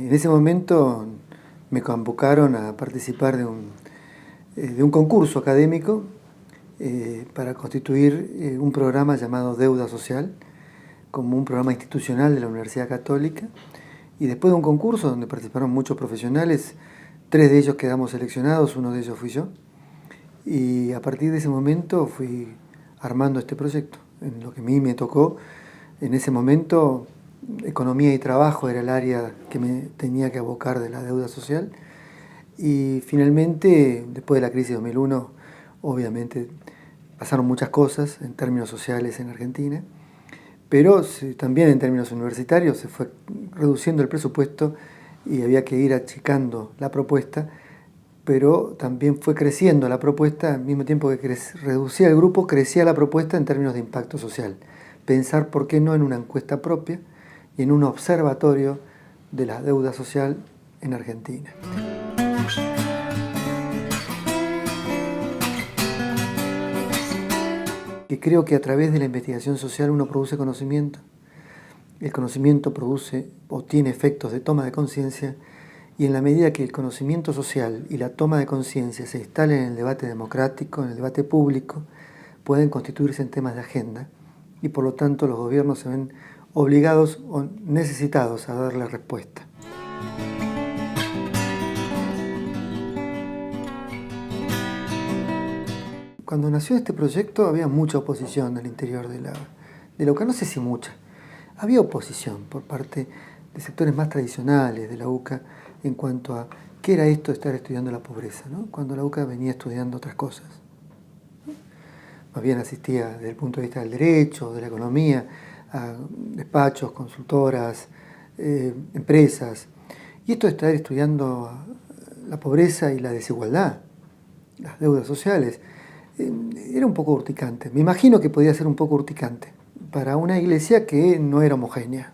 En ese momento me convocaron a participar de un concurso académico para constituir un programa llamado Deuda Social, como un programa institucional de la Universidad Católica. Y después de un concurso donde participaron muchos profesionales, 3 de ellos quedamos seleccionados, uno de ellos fui yo. Y a partir de ese momento fui armando este proyecto. En lo que a mí me tocó, en ese momento, economía y trabajo era el área que me tenía que abocar de la deuda social. Y finalmente, después de la crisis de 2001, obviamente pasaron muchas cosas en términos sociales en Argentina, pero también en términos universitarios se fue reduciendo el presupuesto y había que ir achicando la propuesta, pero también fue creciendo la propuesta, al mismo tiempo que reducía el grupo, crecía la propuesta en términos de impacto social. Pensar por qué no en una encuesta propia y en un observatorio de la deuda social en Argentina. Que creo que a través de la investigación social uno produce conocimiento, el conocimiento produce o tiene efectos de toma de conciencia, y en la medida que el conocimiento social y la toma de conciencia se instalen en el debate democrático, en el debate público, pueden constituirse en temas de agenda, y por lo tanto los gobiernos se ven obligados o necesitados a darle respuesta. Cuando nació este proyecto había mucha oposición al interior de la UCA, no sé si mucha. Había oposición por parte de sectores más tradicionales de la UCA en cuanto a qué era esto de estar estudiando la pobreza, ¿no? Cuando la UCA venía estudiando otras cosas. Más bien asistía desde el punto de vista del derecho, de la economía, a despachos, consultoras, empresas. Y esto de estar estudiando la pobreza y la desigualdad, las deudas sociales, era un poco urticante. Me imagino que podía ser un poco urticante para una iglesia que no era homogénea.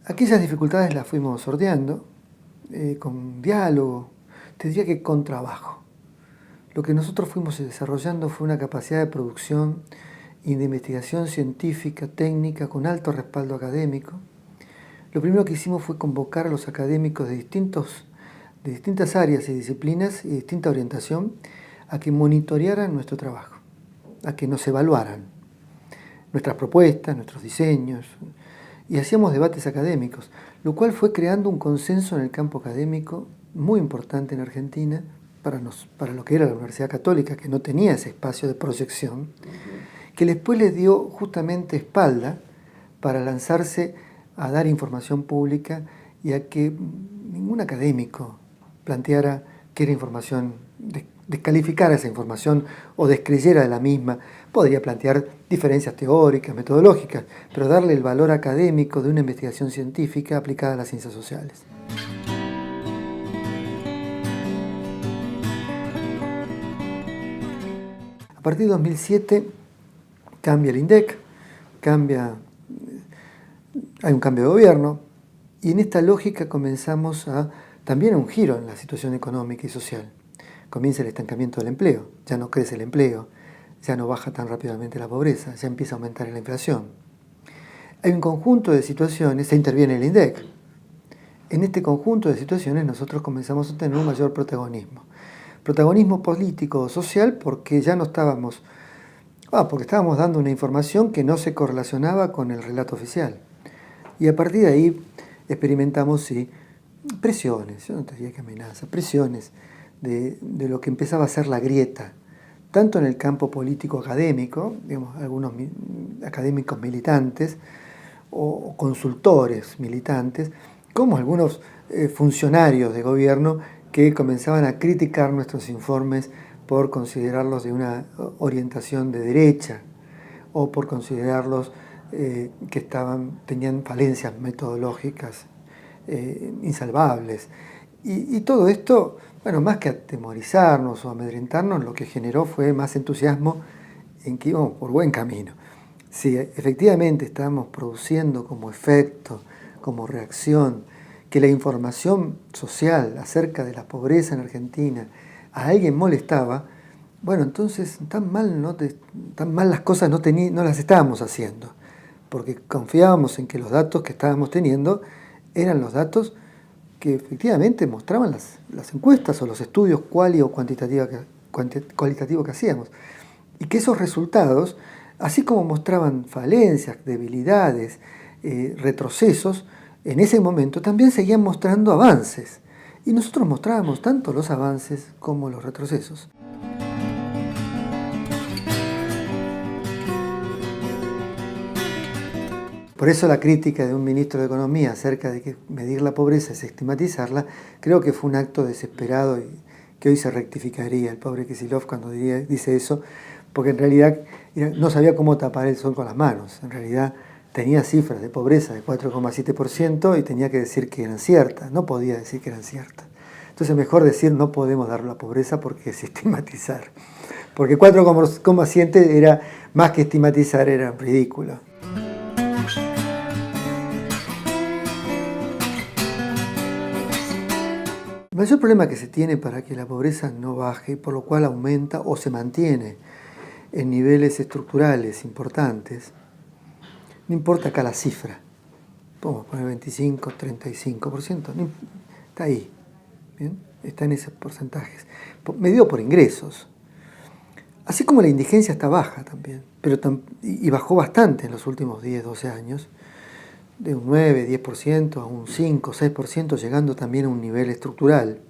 Aquellas dificultades las fuimos sorteando con diálogo, te diría que con trabajo. Lo que nosotros fuimos desarrollando fue una capacidad de producción y de investigación científica, técnica, con alto respaldo académico. Lo primero que hicimos fue convocar a los académicos de distintas áreas y disciplinas y distinta orientación a que monitorearan nuestro trabajo, a que nos evaluaran nuestras propuestas, nuestros diseños, y hacíamos debates académicos, lo cual fue creando un consenso en el campo académico muy importante en Argentina para lo que era la Universidad Católica, que no tenía ese espacio de proyección, que después les dio justamente espalda para lanzarse a dar información pública y a que ningún académico planteara que era información, descalificara esa información o descreyera de la misma. Podría plantear diferencias teóricas, metodológicas, pero darle el valor académico de una investigación científica aplicada a las ciencias sociales. A partir de 2007 cambia el INDEC, hay un cambio de gobierno, y en esta lógica comenzamos también un giro en la situación económica y social. Comienza el estancamiento del empleo, ya no crece el empleo, ya no baja tan rápidamente la pobreza, ya empieza a aumentar la inflación. Hay un conjunto de situaciones, se interviene el INDEC. En este conjunto de situaciones nosotros comenzamos a tener un mayor protagonismo. Protagonismo político o social porque ya no estábamos, porque estábamos dando una información que no se correlacionaba con el relato oficial. Y a partir de ahí experimentamos, sí, presiones, yo no te diría que amenazas, presiones de lo que empezaba a ser la grieta, tanto en el campo político académico, digamos, algunos académicos militantes o consultores militantes, como algunos funcionarios de gobierno que comenzaban a criticar nuestros informes por considerarlos de una orientación de derecha o por considerarlos que tenían falencias metodológicas insalvables. Y todo esto, bueno, más que atemorizarnos o amedrentarnos, lo que generó fue más entusiasmo en que íbamos por buen camino. Si efectivamente estábamos produciendo como efecto, como reacción, que la información social acerca de la pobreza en Argentina a alguien molestaba, bueno, entonces tan mal las cosas no las estábamos haciendo, porque confiábamos en que los datos que estábamos teniendo Eran los datos que efectivamente mostraban las encuestas o los estudios cuali o cualitativos que hacíamos. Y que esos resultados, así como mostraban falencias, debilidades, retrocesos, en ese momento también seguían mostrando avances. Y nosotros mostrábamos tanto los avances como los retrocesos. Por eso la crítica de un ministro de Economía acerca de que medir la pobreza es estigmatizarla, creo que fue un acto desesperado y que hoy se rectificaría el pobre Kicillof cuando dice eso, porque en realidad no sabía cómo tapar el sol con las manos. En realidad tenía cifras de pobreza de 4,7% y tenía que decir que eran ciertas, no podía decir que eran ciertas. Entonces mejor decir no podemos dar la pobreza porque es estigmatizar. Porque 4,7 era más que estigmatizar, era ridículo. El mayor problema que se tiene para que la pobreza no baje, por lo cual aumenta o se mantiene en niveles estructurales importantes, no importa acá la cifra, podemos poner 25, 35%, está ahí, ¿bien? Está en esos porcentajes, medido por ingresos. Así como la indigencia está baja también, y bajó bastante en los últimos 10, 12 años, de un 9, 10% a un 5, 6%, llegando también a un nivel estructural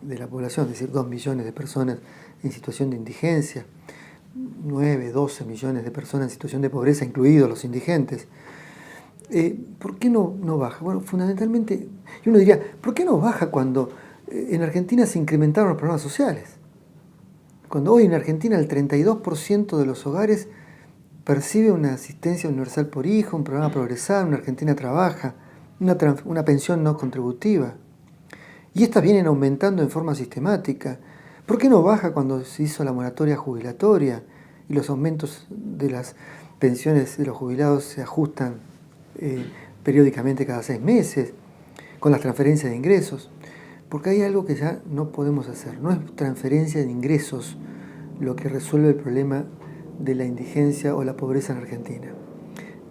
de la población, es decir, 2 millones de personas en situación de indigencia, 9, 12 millones de personas en situación de pobreza, incluidos los indigentes. ¿Por qué no baja? Bueno, fundamentalmente, y uno diría, ¿por qué no baja cuando en Argentina se incrementaron los programas sociales? Cuando hoy en Argentina el 32% de los hogares percibe una asistencia universal por hijo, un programa Progresar, una Argentina Trabaja, una pensión no contributiva. Y estas vienen aumentando en forma sistemática. ¿Por qué no baja cuando se hizo la moratoria jubilatoria y los aumentos de las pensiones de los jubilados se ajustan periódicamente cada 6 meses, con las transferencias de ingresos? Porque hay algo que ya no podemos hacer. No es transferencia de ingresos lo que resuelve el problema de la indigencia o la pobreza en Argentina.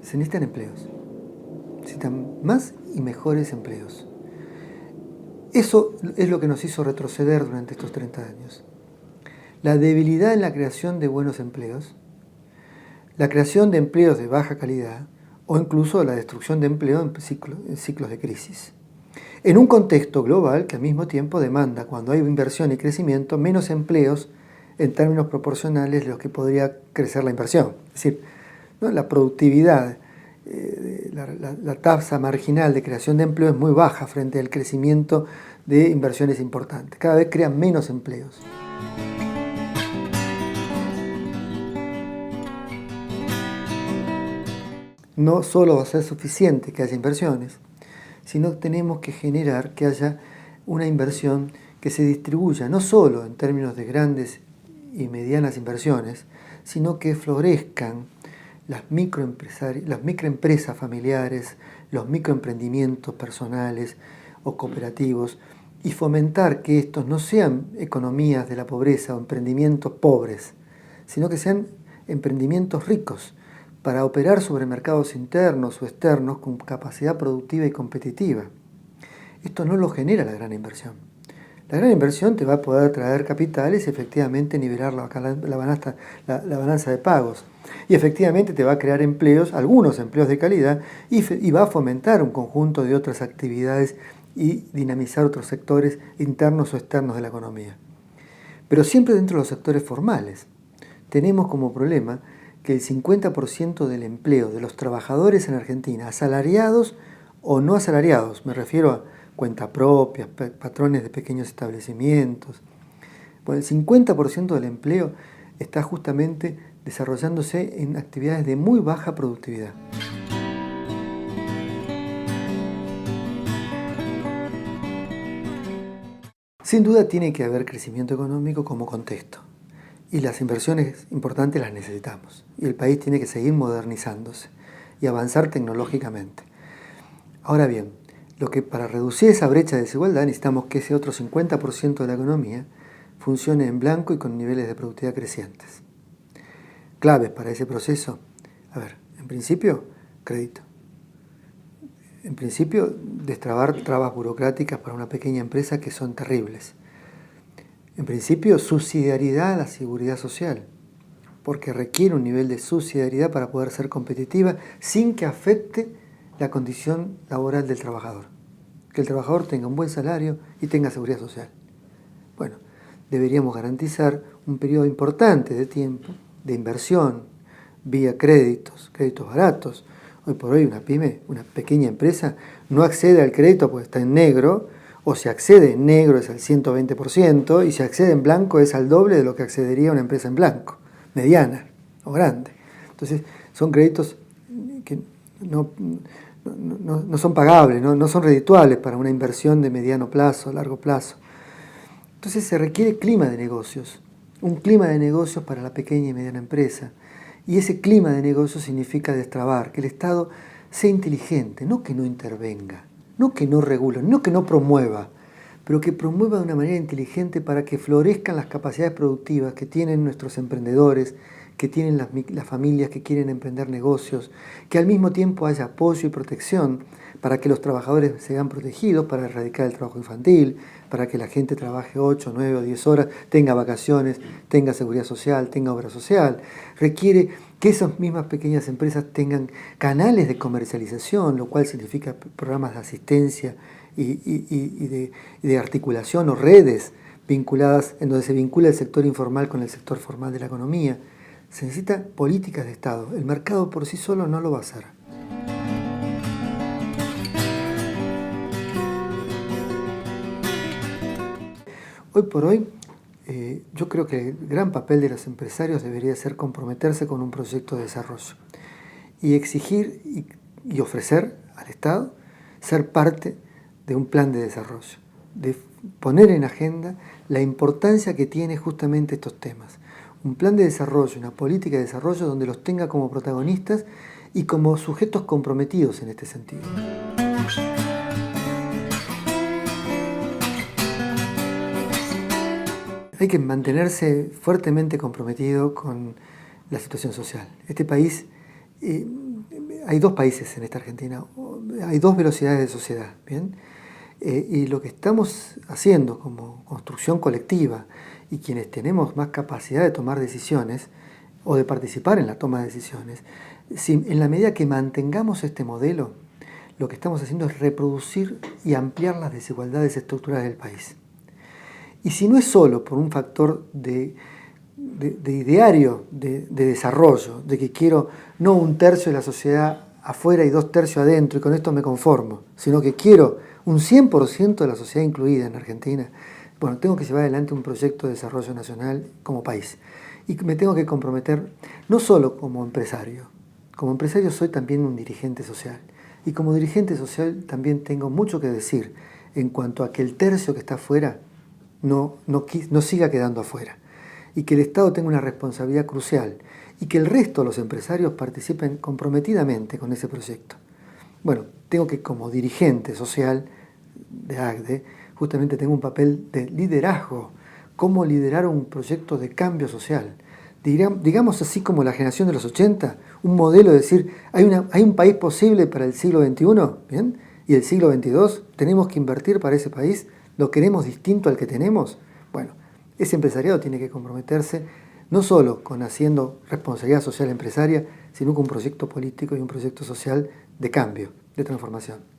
Se necesitan empleos. Se necesitan más y mejores empleos. Eso es lo que nos hizo retroceder durante estos 30 años. La debilidad en la creación de buenos empleos, la creación de empleos de baja calidad o incluso la destrucción de empleo en ciclos de crisis. En un contexto global que al mismo tiempo demanda, cuando hay inversión y crecimiento, menos empleos en términos proporcionales de los que podría crecer la inversión. Es decir, ¿no? La productividad, la tasa marginal de creación de empleo es muy baja frente al crecimiento de inversiones importantes. Cada vez crean menos empleos. No solo va a ser suficiente que haya inversiones, sino que tenemos que generar que haya una inversión que se distribuya no solo en términos de grandes y medianas inversiones, sino que florezcan las microempresas familiares, los microemprendimientos personales o cooperativos, y fomentar que estos no sean economías de la pobreza o emprendimientos pobres, sino que sean emprendimientos ricos para operar sobre mercados internos o externos con capacidad productiva y competitiva. Esto no lo genera la gran inversión. La gran inversión te va a poder traer capitales y efectivamente nivelar la balanza de pagos. Y efectivamente te va a crear empleos, algunos empleos de calidad, y va a fomentar un conjunto de otras actividades y dinamizar otros sectores internos o externos de la economía. Pero siempre dentro de los sectores formales. Tenemos como problema que el 50% del empleo de los trabajadores en Argentina, asalariados o no asalariados, me refiero a cuentapropias, patrones de pequeños establecimientos, bueno, el 50% del empleo está justamente desarrollándose en actividades de muy baja productividad. Sin duda tiene que haber crecimiento económico como contexto. Y las inversiones importantes las necesitamos. Y el país tiene que seguir modernizándose y avanzar tecnológicamente. Ahora bien, para reducir esa brecha de desigualdad necesitamos que ese otro 50% de la economía funcione en blanco y con niveles de productividad crecientes. Claves para ese proceso, en principio, crédito. En principio, destrabar trabas burocráticas para una pequeña empresa que son terribles. En principio, subsidiariedad a la seguridad social, porque requiere un nivel de subsidiariedad para poder ser competitiva sin que afecte la condición laboral del trabajador. Que el trabajador tenga un buen salario y tenga seguridad social. Bueno, deberíamos garantizar un periodo importante de tiempo de inversión vía créditos baratos. Hoy por hoy una pyme, una pequeña empresa, no accede al crédito porque está en negro, o si accede en negro es al 120%, y si accede en blanco es al doble de lo que accedería una empresa en blanco, mediana o grande. Entonces, son créditos que no son pagables, no son redituables para una inversión de mediano plazo, largo plazo. Entonces se requiere clima de negocios, un clima de negocios para la pequeña y mediana empresa. Y ese clima de negocios significa destrabar, que el Estado sea inteligente, no que no intervenga, no que no regule, no que no promueva, pero que promueva de una manera inteligente para que florezcan las capacidades productivas que tienen nuestros emprendedores, que tienen las familias que quieren emprender negocios, que al mismo tiempo haya apoyo y protección para que los trabajadores sean protegidos, para erradicar el trabajo infantil, para que la gente trabaje 8, 9 o 10 horas, tenga vacaciones, tenga seguridad social, tenga obra social. Requiere que esas mismas pequeñas empresas tengan canales de comercialización, lo cual significa programas de asistencia y de articulación o redes vinculadas, en donde se vincula el sector informal con el sector formal de la economía. Se necesitan políticas de Estado. El mercado por sí solo no lo va a hacer. Hoy por hoy, yo creo que el gran papel de los empresarios debería ser comprometerse con un proyecto de desarrollo y exigir y ofrecer al Estado ser parte de un plan de desarrollo, de poner en agenda la importancia que tiene justamente estos temas. Un plan de desarrollo, una política de desarrollo donde los tenga como protagonistas y como sujetos comprometidos en este sentido. Hay que mantenerse fuertemente comprometido con la situación social. Este país, hay dos países en esta Argentina, hay dos velocidades de sociedad, ¿bien? Y lo que estamos haciendo como construcción colectiva y quienes tenemos más capacidad de tomar decisiones o de participar en la toma de decisiones, en la medida que mantengamos este modelo, lo que estamos haciendo es reproducir y ampliar las desigualdades estructurales del país. Y si no es solo por un factor de ideario de desarrollo, de que quiero no un tercio de la sociedad afuera y 2/3 adentro y con esto me conformo, sino que quiero un 100% de la sociedad incluida en Argentina, bueno, tengo que llevar adelante un proyecto de desarrollo nacional como país. Y me tengo que comprometer no solo como empresario soy también un dirigente social. Y como dirigente social también tengo mucho que decir en cuanto a que el tercio que está afuera no siga quedando afuera. Y que el Estado tenga una responsabilidad crucial. Y que el resto de los empresarios participen comprometidamente con ese proyecto. Bueno, tengo que como dirigente social de ACDE, justamente tengo un papel de liderazgo, cómo liderar un proyecto de cambio social. Digamos así como la generación de los 80, un modelo de decir, hay un país posible para el siglo XXI, ¿bien? Y el siglo XXII, tenemos que invertir para ese país, lo queremos distinto al que tenemos. Bueno, ese empresariado tiene que comprometerse no solo con haciendo responsabilidad social empresaria, sino con un proyecto político y un proyecto social de cambio, de transformación.